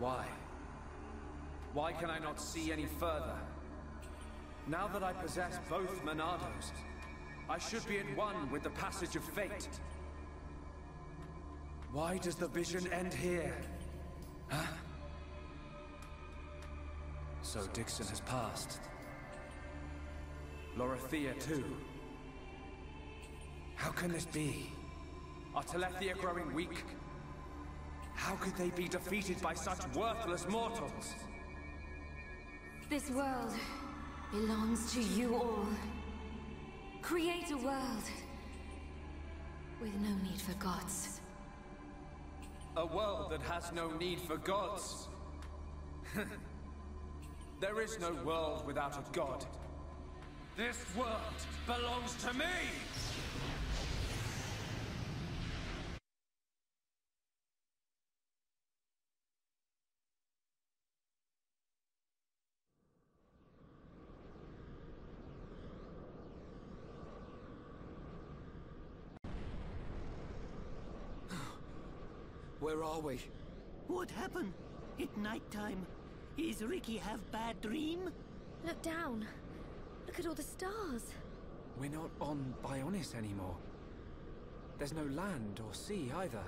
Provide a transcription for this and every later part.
Why? Why can I not see any further? Now that I possess both Monados, I should be at one with the passage of fate. Why does the vision end here? Huh? So Dickson has passed. Lorithia too. How can this be? Are Telethia growing weak? How could they be defeated by such worthless mortals? This world belongs to you all. Create a world with no need for gods. A world that has no need for gods. There is no world without a god. This world belongs to me! Where are we? What happened? It's nighttime. Is Ricky have bad dream? Look down. Look at all the stars. We're not on Bionis anymore. There's no land or sea either.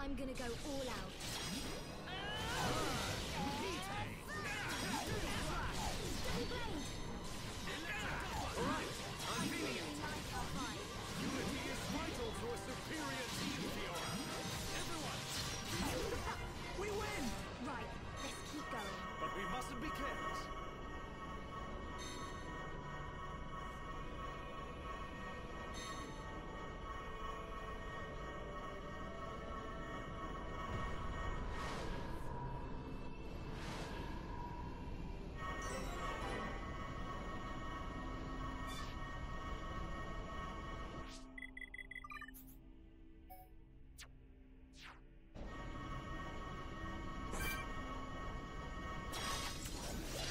I'm gonna go all out. Alright, I'm feeling it. Unity is vital to a superior team, Fiora. Everyone! We win! Right, let's keep going. But we mustn't be careless.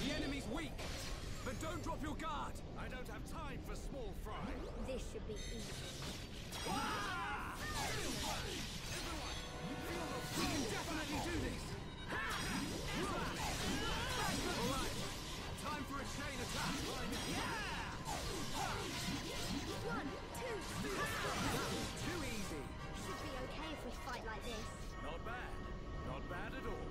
The enemy's weak, but don't drop your guard. I don't have time for small fry. This should be easy. We can definitely do this. Alright, time for a chain attack. One, two, That was too easy. should be okay if we fight like this. Not bad. Not bad at all.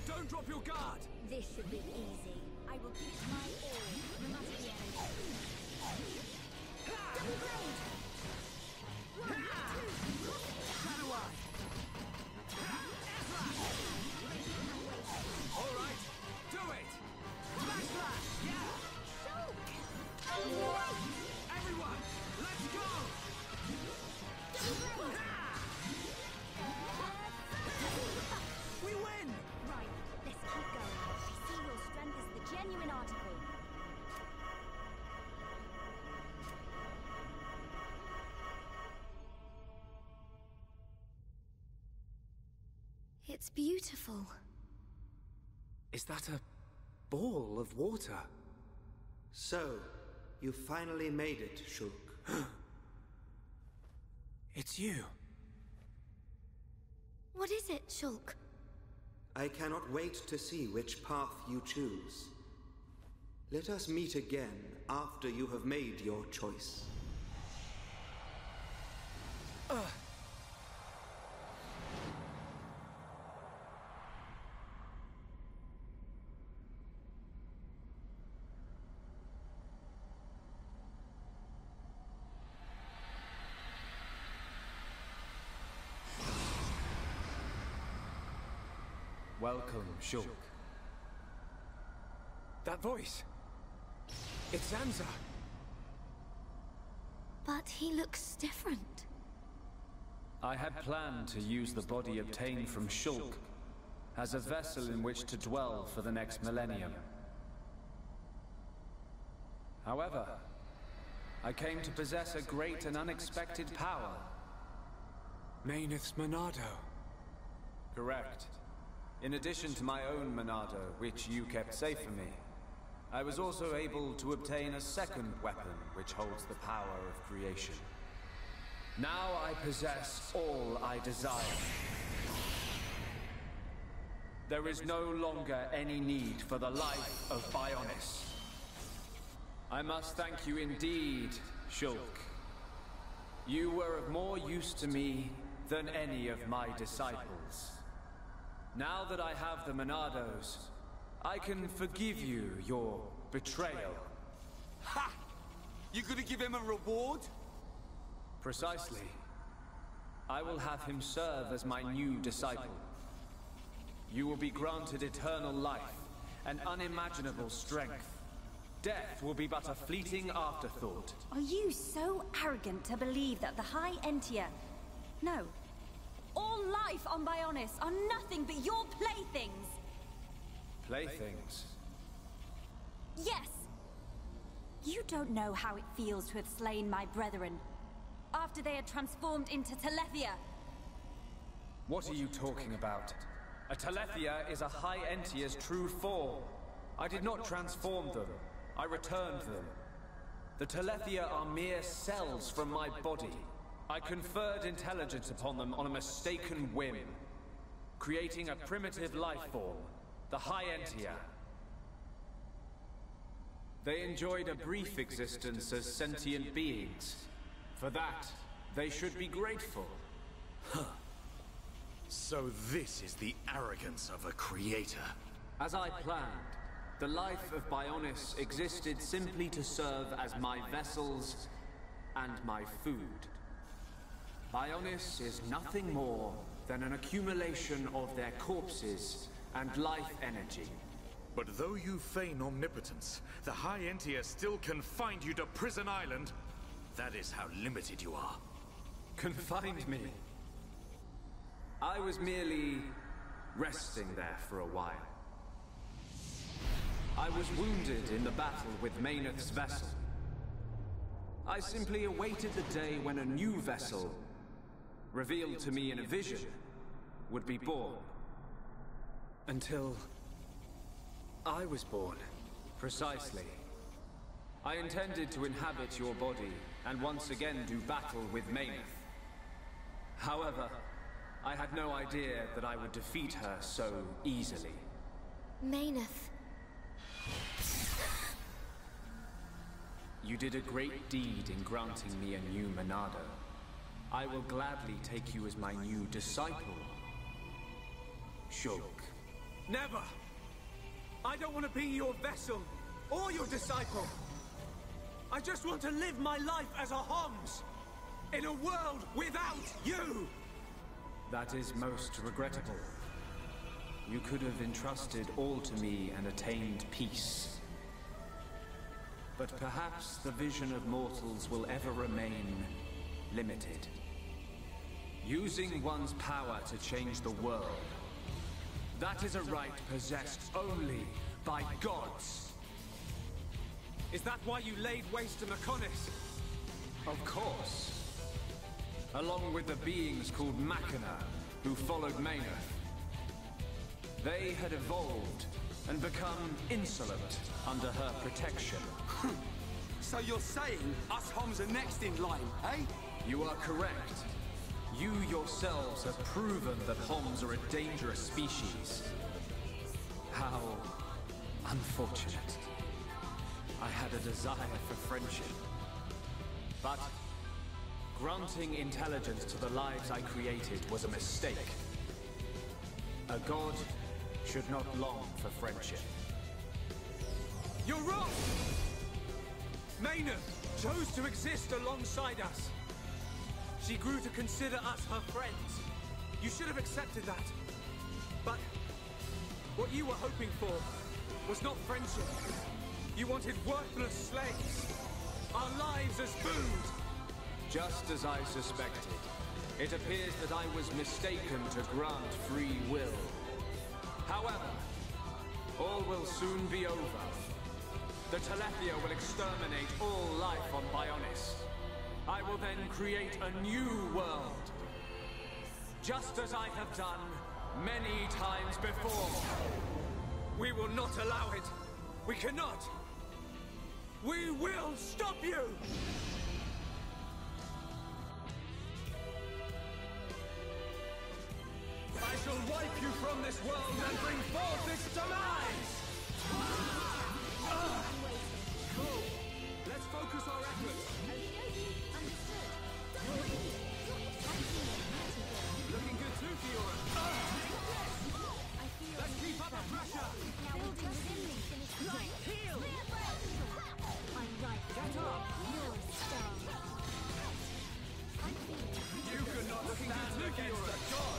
Don't drop your guard! This should be easy. I will give it my all, no matter the enemy. Double blade! 1, 2, Shadow Eye! Alright, do it! Flash Slash! Yeah! Everyone, let's go! We win! Right, let's keep going. I see your strength is the genuine article. It's beautiful. Is that a ball of water? So, you finally made it, Shulk. It's you. What is it, Shulk? I cannot wait to see which path you choose. Let us meet again after you have made your choice. Welcome, Shulk. That voice! It's Zanza! But he looks different. I had planned to use the body obtained from Shulk as a vessel in which to dwell for the next millennium. However, I came to possess a great and unexpected power. Mayneth's Monado. Correct. In addition to my own Monado, which you kept safe for me, I was also able to obtain a second weapon which holds the power of creation. Now I possess all I desire. There is no longer any need for the life of Bionis. I must thank you indeed, Shulk. You were of more use to me than any of my disciples. Now that I have the Monados, I can forgive you your betrayal. Ha! You gonna give him a reward? Precisely. I will have him serve as my new disciple. You will be granted eternal life and unimaginable strength. Death will be but a fleeting afterthought. Are you so arrogant to believe that the High Entia... No. All life on Bionis are nothing but your playthings! Playthings? Yes! You don't know how it feels to have slain my brethren, after they had transformed into Telethia. What are you talking about? A Telethia is a High Entia's true form. I did not transform them. I returned them. The Telethia are mere cells from my body. I conferred intelligence upon them on a mistaken whim, creating a primitive life form, the High Entia. They enjoyed a brief existence as sentient beings. For that, they should be grateful. So this is the arrogance of a creator. As I planned, the life of Bionis existed simply to serve as my vessels and my food. Bionis is nothing more than an accumulation of their corpses and life energy. But though you feign omnipotence, the High Entia still confined you to Prison Island. That is how limited you are. Confined me? I was merely resting there for a while. I was wounded in the battle with Mayneth's vessel. I simply awaited the day when a new vessel, revealed to me in a vision, would be born. Until I was born. Precisely. I intended to inhabit your body and once again do battle with Mayneth. However, I had no idea that I would defeat her so easily. Mayneth. You did a great deed in granting me a new Monado. I will gladly take you as my new disciple, Shulk. Never! I don't want to be your vessel, or your disciple. I just want to live my life as a Homs, in a world without you! That is most regrettable. You could have entrusted all to me and attained peace. But perhaps the vision of mortals will ever remain limited. Using one's power to change the world, that is a right possessed only by gods. Is that why you laid waste to Mechonis? Of course. Along with the beings called Machina, who followed Maynard. They had evolved and become insolent under her protection. So you're saying us Homs are next in line, eh? You are correct. You yourselves have proven that Homs are a dangerous species. How unfortunate. I had a desire for friendship. But granting intelligence to the lives I created was a mistake. A god should not long for friendship. You're wrong! Maynard chose to exist alongside us. She grew to consider us her friends. You should have accepted that. But what you were hoping for was not friendship. You wanted worthless slaves. Our lives as food. Just as I suspected, it appears that I was mistaken to grant free will. However, all will soon be over. The Telethia will exterminate all life on Bionis. I will then create a new world. Just as I have done many times before. We will not allow it. We cannot. We will stop you! I shall wipe you from this world and bring forth its demise! Cool. Let's focus our efforts. Looking good too, Fiora. Let's keep up the pressure. Heal! Get up! You could not stand against a god!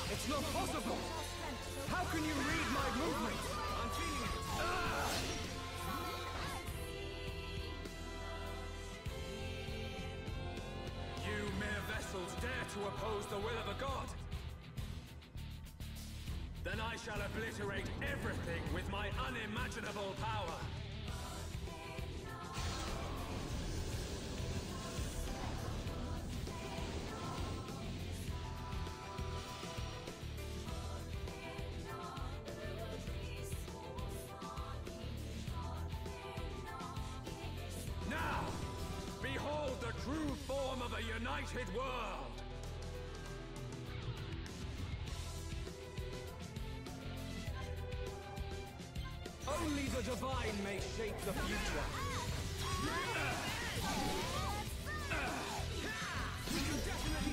It's not possible! How can you read my movement? I'm feeling it! You mere vessels dare to oppose the will of a god? Then I shall obliterate everything with my unimaginable power! True form of a united world! Only the divine may shape the future! We can definitely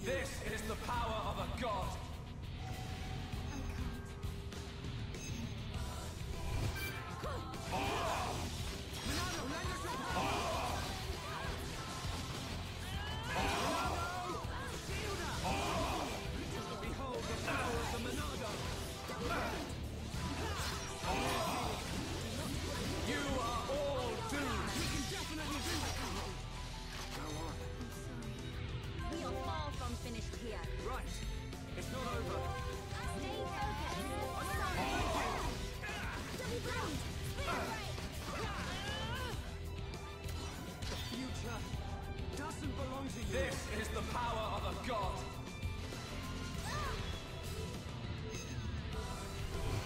This is the power of a god. This is the power of a god.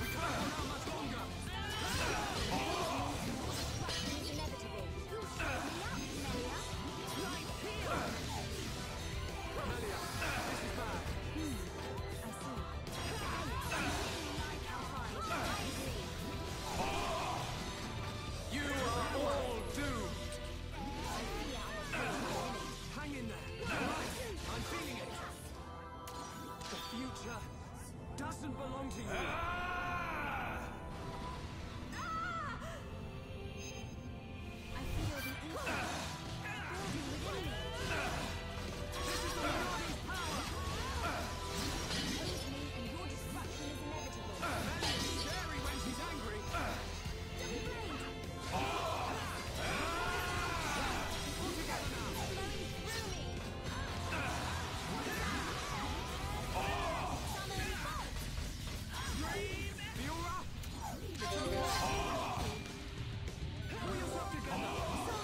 We can't hold out much longer. It's inevitable. You'll shut me up, Melia. Right here. Melia, this is bad. I see. Like how high. You are all doomed. Hang in there. I'm feeling it. The future doesn't belong to you. I feel the evil building within me. This is the Lord's power. Oppose me and your destruction is inevitable. Melia's scary when she's angry. Double blade. All together now. Flowing through me. Fiora! Pull yourself together.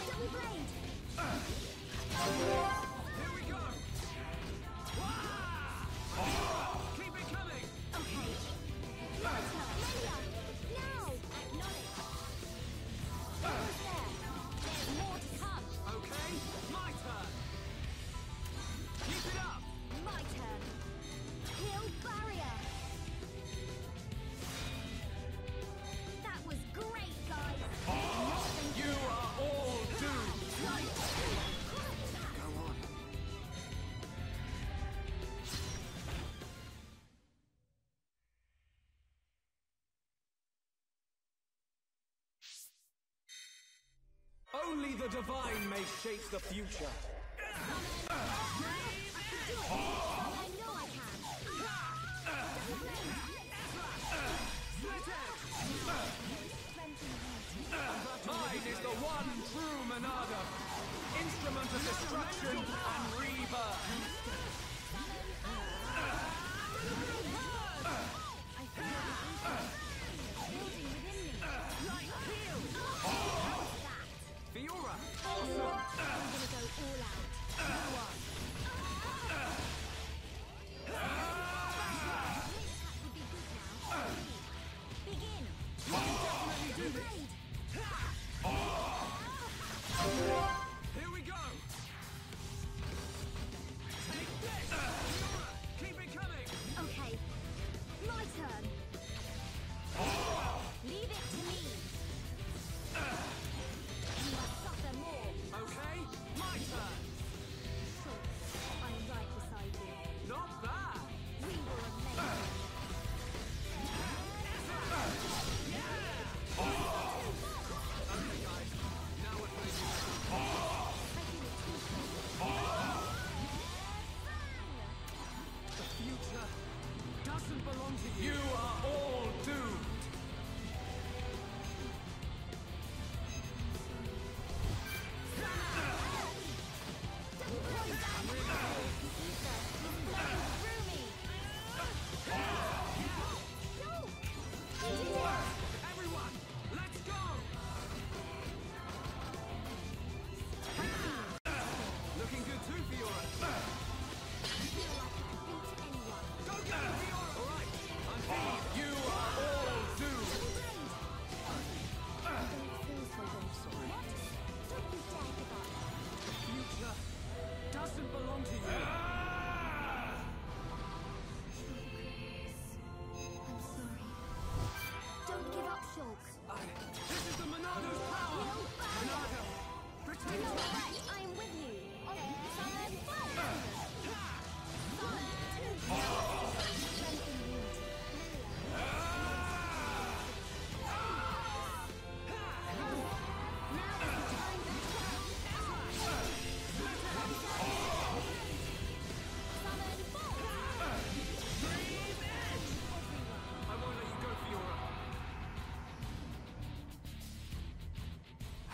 Double blade. Here we go. Keep it coming. Okay. Melia, now. Acknowledge. Almost there. There's more to come. Okay, my turn. Keep it up. My turn. Heal barrier. That was great, guys. You are all doomed. Go on. Only the divine may shape the future. I know I can. Mine is the one true Monada, instrument of destruction and rebirth. I feel the building within me. Like heal. How's that? Fiora, awesome. I'm gonna go all out. Go on. Would be good now. Begin. Definitely do this. Blade. Here we go. Take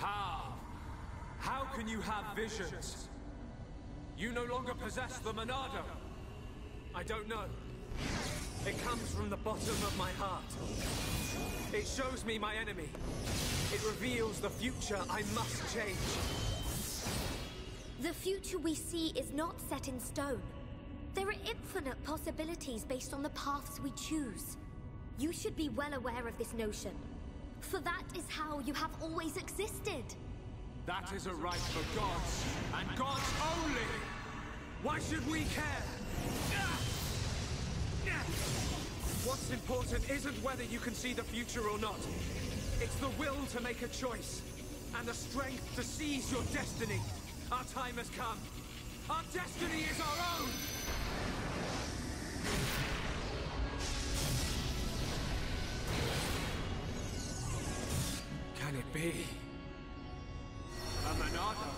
How? How can you have visions? You no longer possess the Monado. I don't know. It comes from the bottom of my heart. It shows me my enemy. It reveals the future I must change. The future we see is not set in stone. There are infinite possibilities based on the paths we choose. You should be well aware of this notion. For that is how you have always existed. That is a right for gods, and gods only! Why should we care? What's important isn't whether you can see the future or not. It's the will to make a choice, and the strength to seize your destiny. Our time has come. Our destiny is our own! Can it be? A Monado?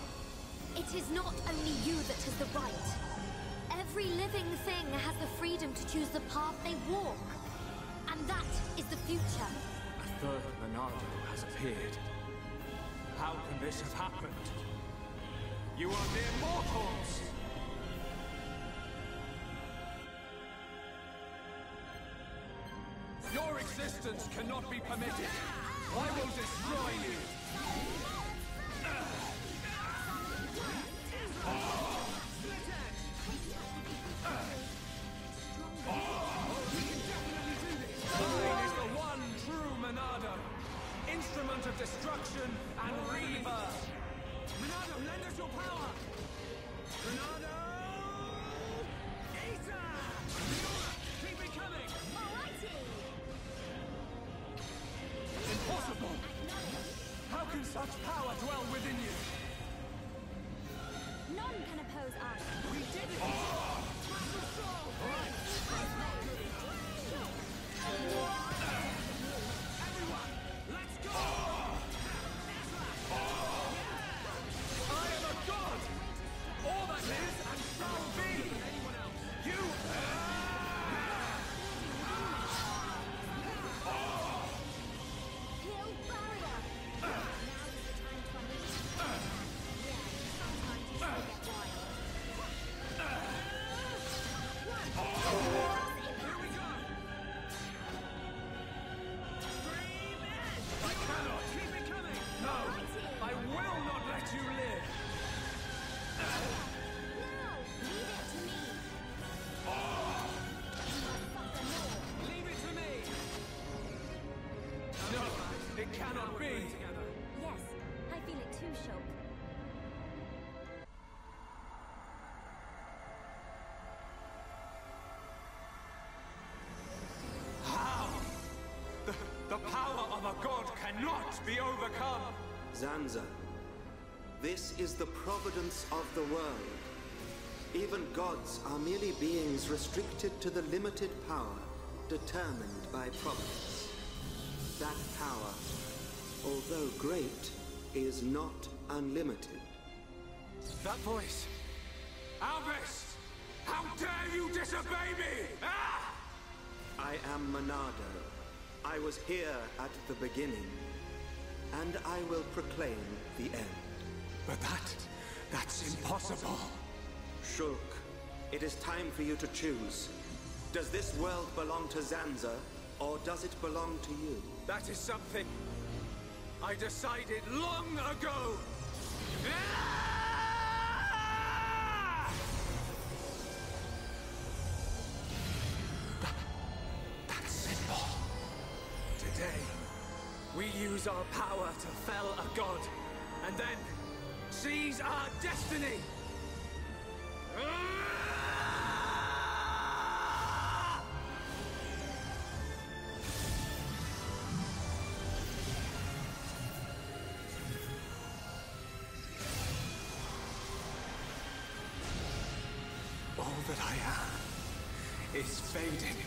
It is not only you that has the right. Every living thing has the freedom to choose the path they walk. And that is the future. A third Monado has appeared. How can this have happened? You are mere mortals! Your existence cannot be permitted. I will destroy you. Mine is the one true Monado, instrument of destruction and rebirth. Monado, lend us your power. Monado, Eater! Keep it coming. Impossible! How can such power dwell within you? None can oppose us. We did it! Everyone, let's go! I am a god! All that is and shall be! Anyone else? You! Kill barrier. Now is the time to unleash. Yeah, sometimes you still get wild. Here we go! Stream edge! I cannot! Keep it coming! No! I will not let you live! No, leave it to me. You must suffer more. Leave it to me! No! It cannot be! Yes, I feel it too, Shulk. How? The power of a god cannot be overcome! Zanza, this is the providence of the world. Even gods are merely beings restricted to the limited power determined by providence. That power, although great, is not unlimited. That voice! Alvis! How dare you disobey me! Ah! I am Monado. I was here at the beginning, and I will proclaim the end. But that's impossible. Shulk, it is time for you to choose. Does this world belong to Zanza, or does it belong to you? That is something I decided long ago! Ah! That's simple. Today, we use our power to fell a god, and then seize our destiny! Ah! All that I am is fading.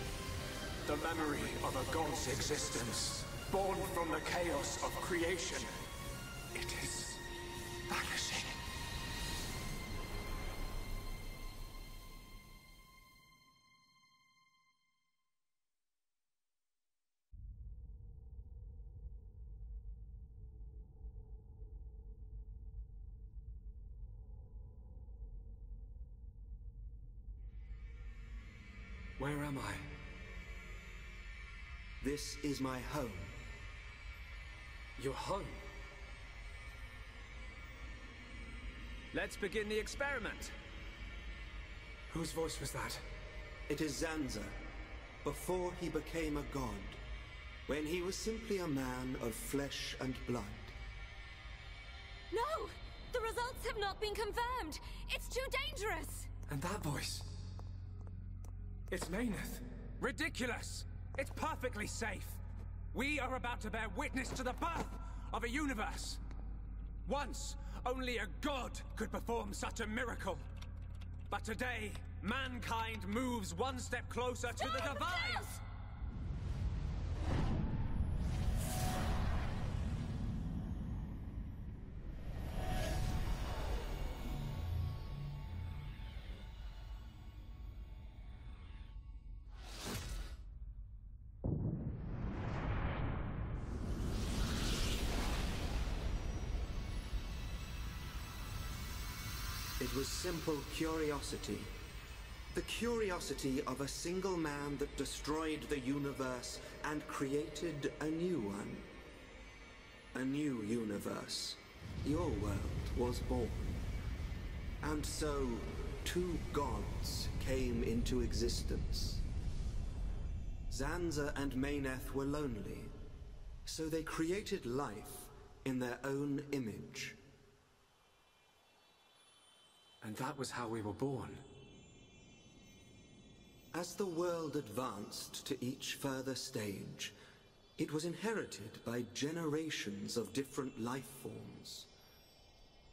The memory of a god's existence, born from the chaos of creation. It is vanishing. Where am I? This is my home. Your home? Let's begin the experiment. Whose voice was that? It is Zanza, before he became a god, when he was simply a man of flesh and blood. No! The results have not been confirmed! It's too dangerous! And that voice? It's Mayneth. Ridiculous! It's perfectly safe. We are about to bear witness to the birth of a universe. Once, only a god could perform such a miracle. But today, mankind moves one step closer to the divine! It was simple curiosity. The curiosity of a single man that destroyed the universe and created a new one. A new universe. Your world was born. And so, two gods came into existence. Zanza and Mayneth were lonely, so they created life in their own image. And that was how we were born. As the world advanced to each further stage, it was inherited by generations of different life forms.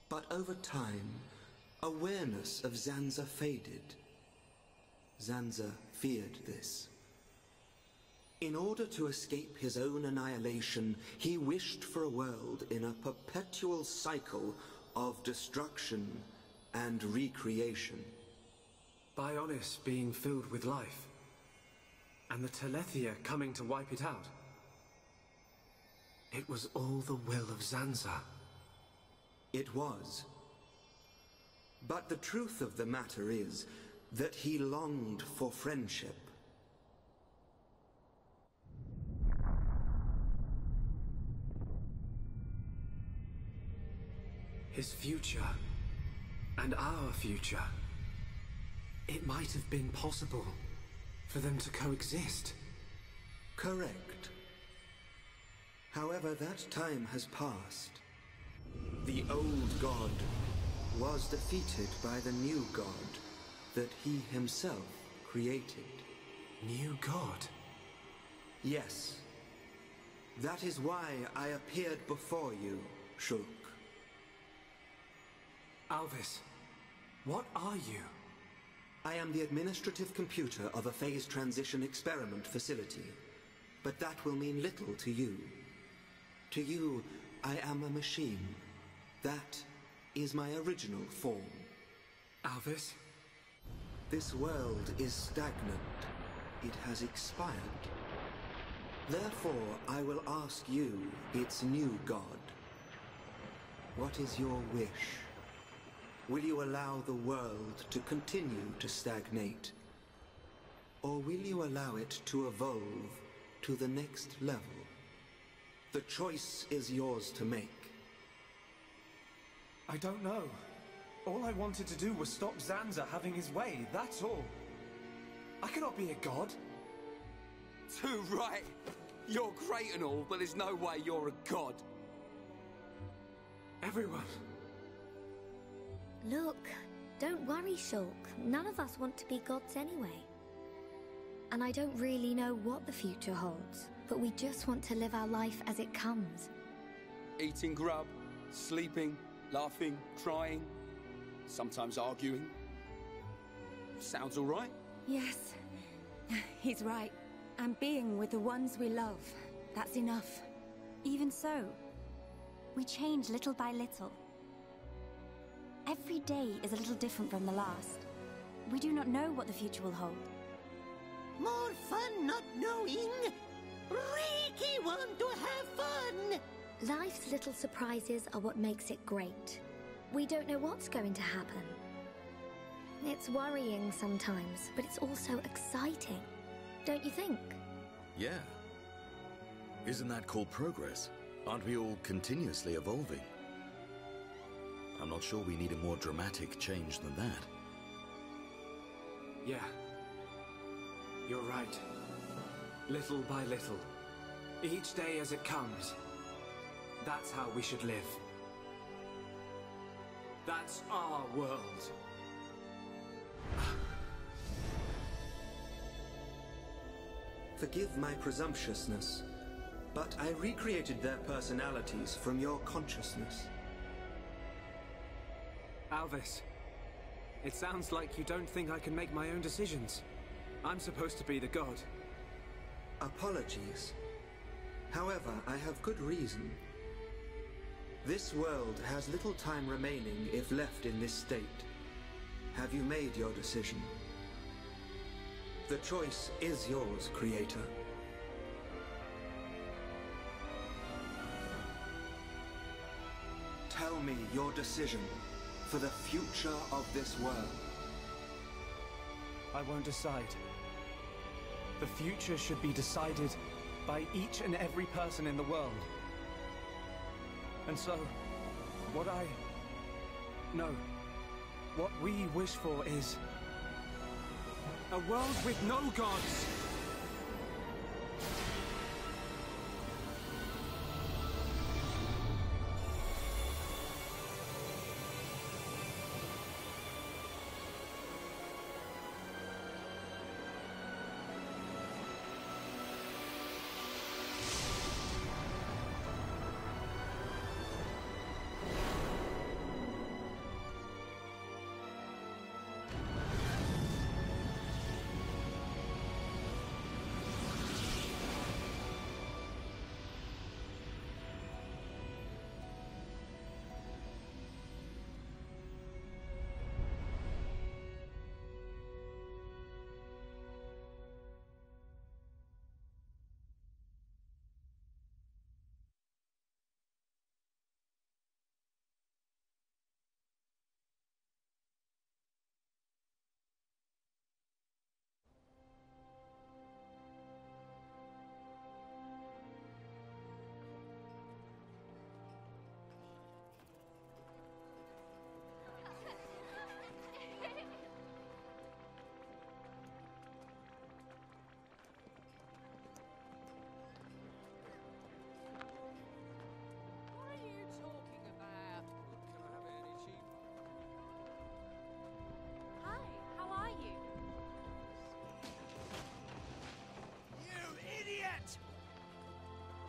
But over time, awareness of Zanza faded. Zanza feared this. In order to escape his own annihilation, he wished for a world in a perpetual cycle of destruction and recreation. Bionis being filled with life. And the Telethia coming to wipe it out. It was all the will of Zanza. It was. But the truth of the matter is that he longed for friendship. His future. And our future. It might have been possible for them to coexist. Correct. However, that time has passed. The old god was defeated by the new god that he himself created. New god? Yes. That is why I appeared before you, Shulk. Alvis, what are you? I am the administrative computer of a phase transition experiment facility. But that will mean little to you. To you, I am a machine. That is my original form. Alvis? This world is stagnant. It has expired. Therefore, I will ask you, its new god. What is your wish? Will you allow the world to continue to stagnate? Or will you allow it to evolve to the next level? The choice is yours to make. I don't know. All I wanted to do was stop Zanza having his way, that's all. I cannot be a god. Too right. You're great and all, but there's no way you're a god. Everyone. Look, don't worry, Shulk. None of us want to be gods anyway. And I don't really know what the future holds, but we just want to live our life as it comes. Eating grub, sleeping, laughing, crying, sometimes arguing. Sounds all right? Yes, he's right. And being with the ones we love, that's enough. Even so, we change little by little. Every day is a little different from the last. We do not know what the future will hold. More fun not knowing. Ricky want to have fun. Life's little surprises are what makes it great. We don't know what's going to happen. It's worrying sometimes, but it's also exciting. Don't you think? Yeah. Isn't that called progress? Aren't we all continuously evolving? I'm not sure we need a more dramatic change than that. Yeah. You're right. Little by little. Each day as it comes. That's how we should live. That's our world. Forgive my presumptuousness, but I recreated their personalities from your consciousness. Alvis, it sounds like you don't think I can make my own decisions. I'm supposed to be the god. Apologies. However, I have good reason. This world has little time remaining if left in this state. Have you made your decision? The choice is yours, Creator. Tell me your decision for the future of this world. I won't decide. The future should be decided by each and every person in the world. And so, what we wish for is a world with no gods!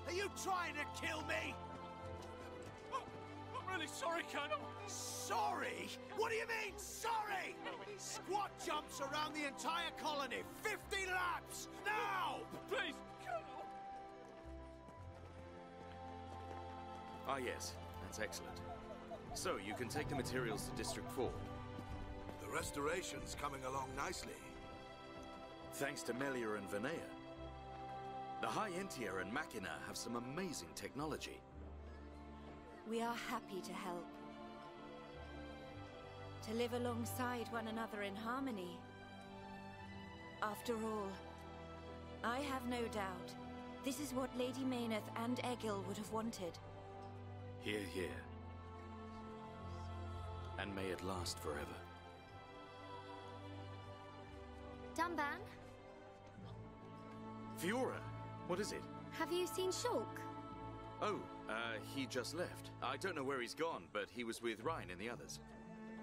Are you trying to kill me? Oh, I'm really sorry, Colonel. Sorry? What do you mean, sorry? Squat jumps around the entire colony. 50 laps! Now! Please, Colonel. Ah, yes. That's excellent. So, you can take the materials to District 4. The restoration's coming along nicely. Thanks to Melia and Vinea. The High Entia and Machina have some amazing technology. We are happy to help. To live alongside one another in harmony. After all, I have no doubt this is what Lady Mayneth and Egil would have wanted. Hear, hear. And may it last forever. Dunban, Fiora, what is it? have you seen Shulk? Oh, he just left. I don't know where he's gone, but he was with Ryan and the others.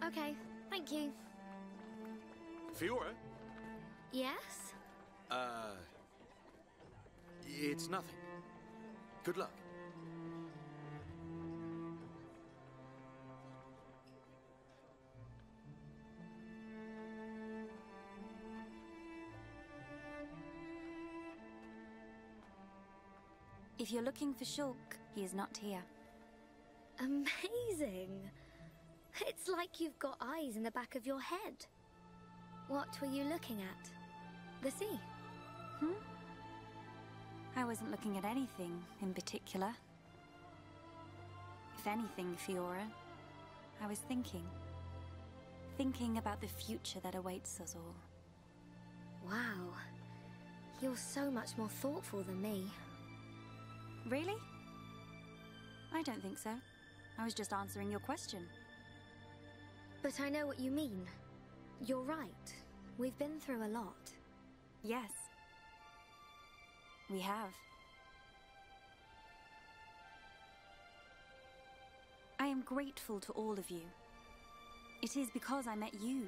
Okay, thank you. Fiora? Yes? It's nothing. Good luck. If you're looking for Shulk, he is not here. Amazing. It's like you've got eyes in the back of your head. What were you looking at? The sea? I wasn't looking at anything in particular. If anything, Fiora, I was thinking. thinking about the future that awaits us all. Wow. You're so much more thoughtful than me. Really? I don't think so. I was just answering your question. But I know what you mean. You're right. We've been through a lot. Yes. We have. I am grateful to all of you. It is because I met you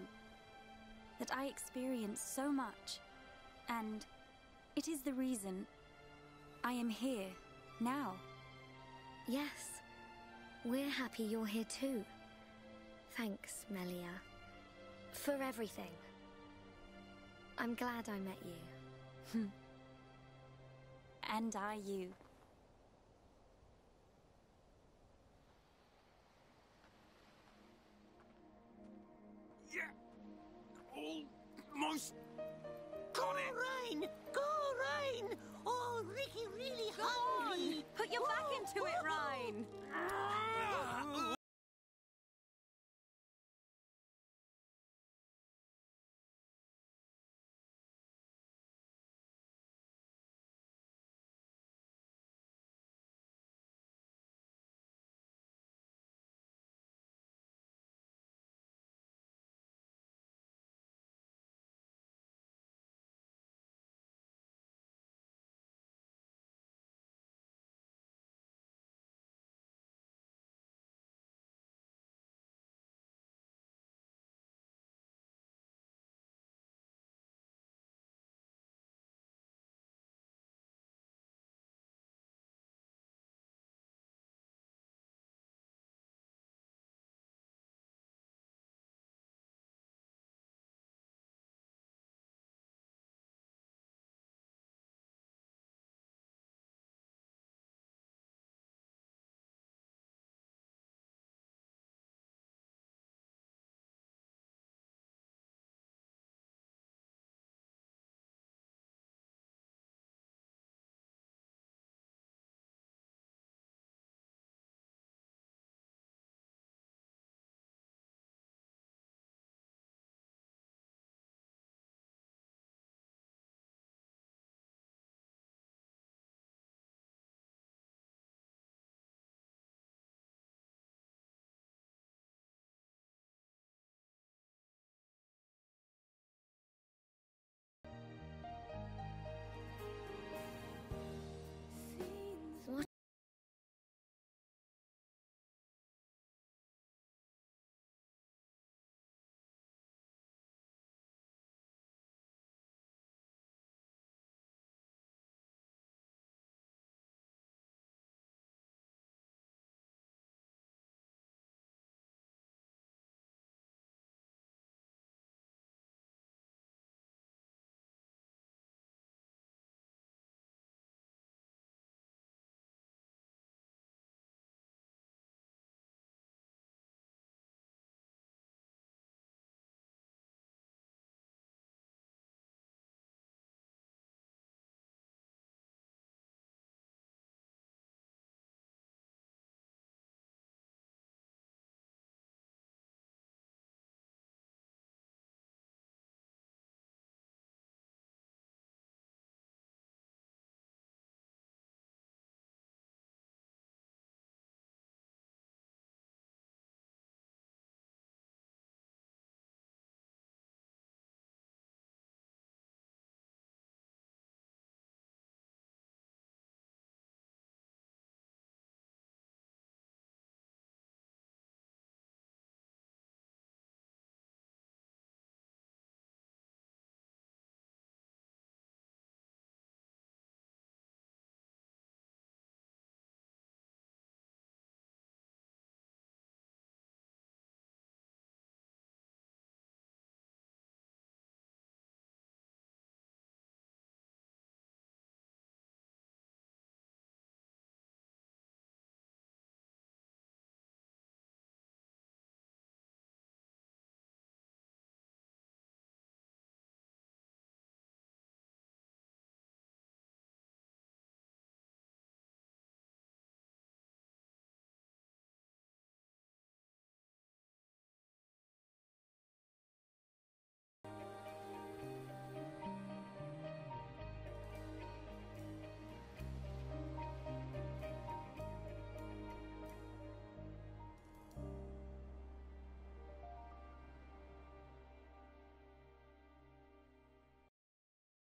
that I experienced so much, and it is the reason I am here now. Yes. We're happy you're here too. Thanks, Melia. For everything. I'm glad I met you. And I you.